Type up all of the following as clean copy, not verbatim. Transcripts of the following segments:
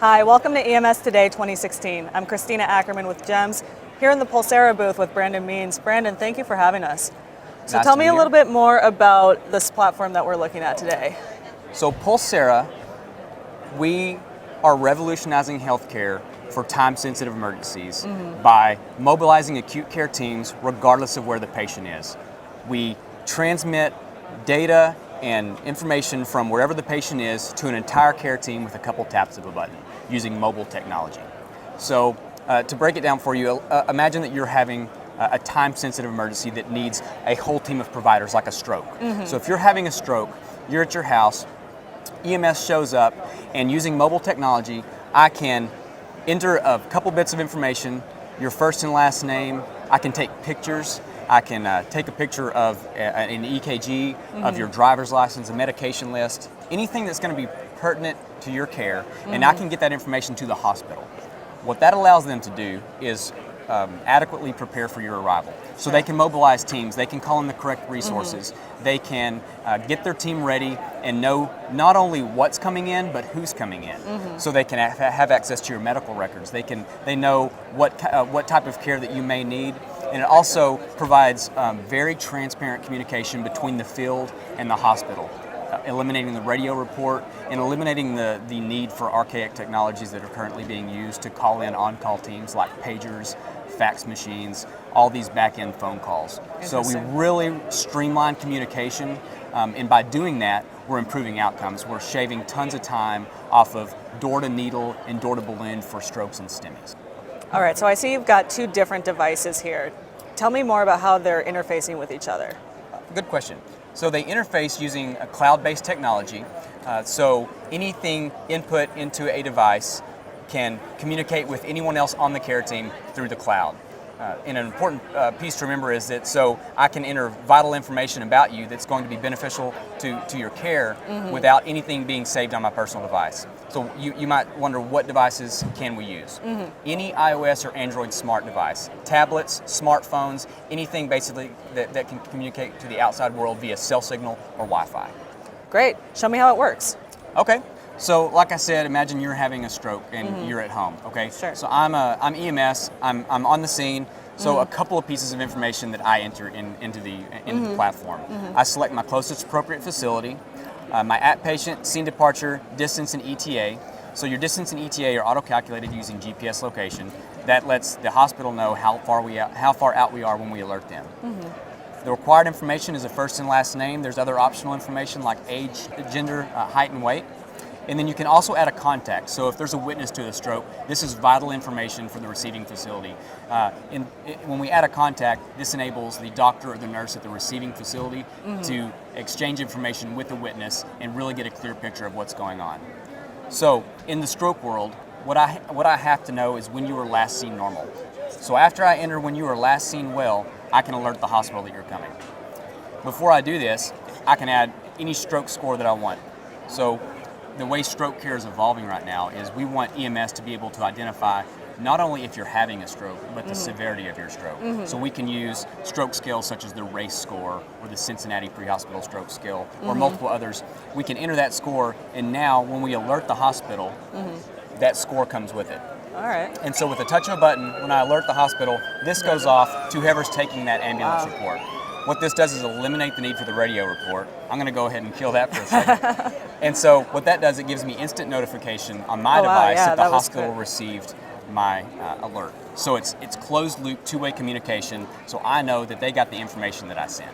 Hi, welcome to EMS Today 2016. I'm Christina Ackerman with GEMS, here in the Pulsara booth with Brandon Means. Brandon, thank you for having us. So Nice tell to me meet a you. little bit more about this platform that we're looking at today. So Pulsara, we are revolutionizing healthcare for time-sensitive emergencies by mobilizing acute care teams regardless of where the patient is. We transmit data and information from wherever the patient is to an entire care team with a couple taps of a button using mobile technology. So to break it down for you, imagine that you're having a time-sensitive emergency that needs a whole team of providers like a stroke. So if you're having a stroke, you're at your house, EMS shows up, and using mobile technology, I can enter a couple bits of information, your first and last name, I can take pictures, I can take a picture of an EKG, of your driver's license, a medication list, anything that's going to be pertinent to your care, and I can get that information to the hospital. What that allows them to do is adequately prepare for your arrival. So they can mobilize teams, they can call in the correct resources, they can get their team ready and know not only what's coming in, but who's coming in. So they can have access to your medical records. They know what type of care that you may need. And it also provides very transparent communication between the field and the hospital, eliminating the radio report and eliminating the need for archaic technologies that are currently being used to call in on-call teams like pagers, fax machines, all these back-end phone calls. So we really streamline communication, and by doing that, we're improving outcomes. We're shaving tons of time off of door-to-needle and door-to-balloon for strokes and STEMIs. All right, so I see you've got two different devices here. Tell me more about how they're interfacing with each other. Good question. So they interface using a cloud-based technology. So anything input into a device can communicate with anyone else on the care team through the cloud. And an important piece to remember is that so I can enter vital information about you that's going to be beneficial to your care without anything being saved on my personal device. So you might wonder, what devices can we use? Any iOS or Android smart device, tablets, smartphones, anything basically that can communicate to the outside world via cell signal or Wi-Fi. Great, show me how it works. Okay. So, like I said, imagine you're having a stroke and you're at home. Okay. Sure. So I'm EMS. I'm on the scene. So a couple of pieces of information that I enter into the platform. I select my closest appropriate facility, my at-patient, scene departure, distance, and ETA. So your distance and ETA are auto-calculated using GPS location. That lets the hospital know how far out we are when we alert them. The required information is a first and last name. There's other optional information like age, gender, height, and weight. And then you can also add a contact. So if there's a witness to the stroke, this is vital information for the receiving facility. When we add a contact, this enables the doctor or the nurse at the receiving facility to exchange information with the witness and really get a clear picture of what's going on. So in the stroke world, what I have to know is when you were last seen normal. So after I enter when you were last seen well, I can alert the hospital that you're coming. Before I do this, I can add any stroke score that I want. So the way stroke care is evolving right now is we want EMS to be able to identify not only if you're having a stroke, but the severity of your stroke. So we can use stroke scales such as the RACE score or the Cincinnati Pre-Hospital Stroke Scale or multiple others. We can enter that score, and now when we alert the hospital, that score comes with it. All right. And so with a touch of a button, when I alert the hospital, this goes off to whoever's taking that ambulance report. What this does is eliminate the need for the radio report. I'm going to go ahead and kill that for a second. And so what that does, it gives me instant notification on my device that the hospital received my alert. So it's closed loop, two-way communication, so I know that they got the information that I sent.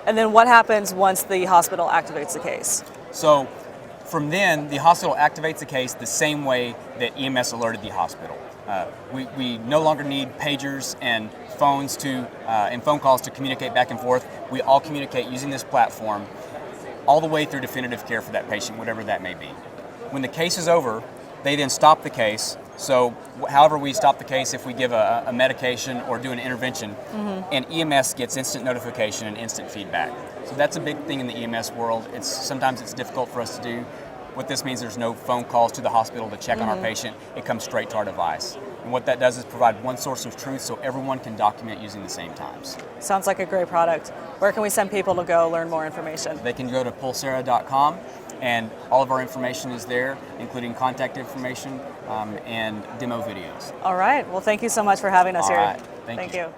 And then what happens once the hospital activates the case? So from then, the hospital activates the case the same way that EMS alerted the hospital. We no longer need pagers and phones and phone calls to communicate back and forth. We all communicate using this platform all the way through definitive care for that patient, whatever that may be. When the case is over, they then stop the case. So however we stop the case, if we give a medication or do an intervention, and EMS gets instant notification and instant feedback. So that's a big thing in the EMS world. Sometimes it's difficult for us to do. What this means, there's no phone calls to the hospital to check on our patient. It comes straight to our device. And what that does is provide one source of truth so everyone can document using the same times. Sounds like a great product. Where can we send people to go learn more information? They can go to pulsara.com And all of our information is there, including contact information and demo videos. All right. Well, thank you so much for having us All here. right. Thank you. you.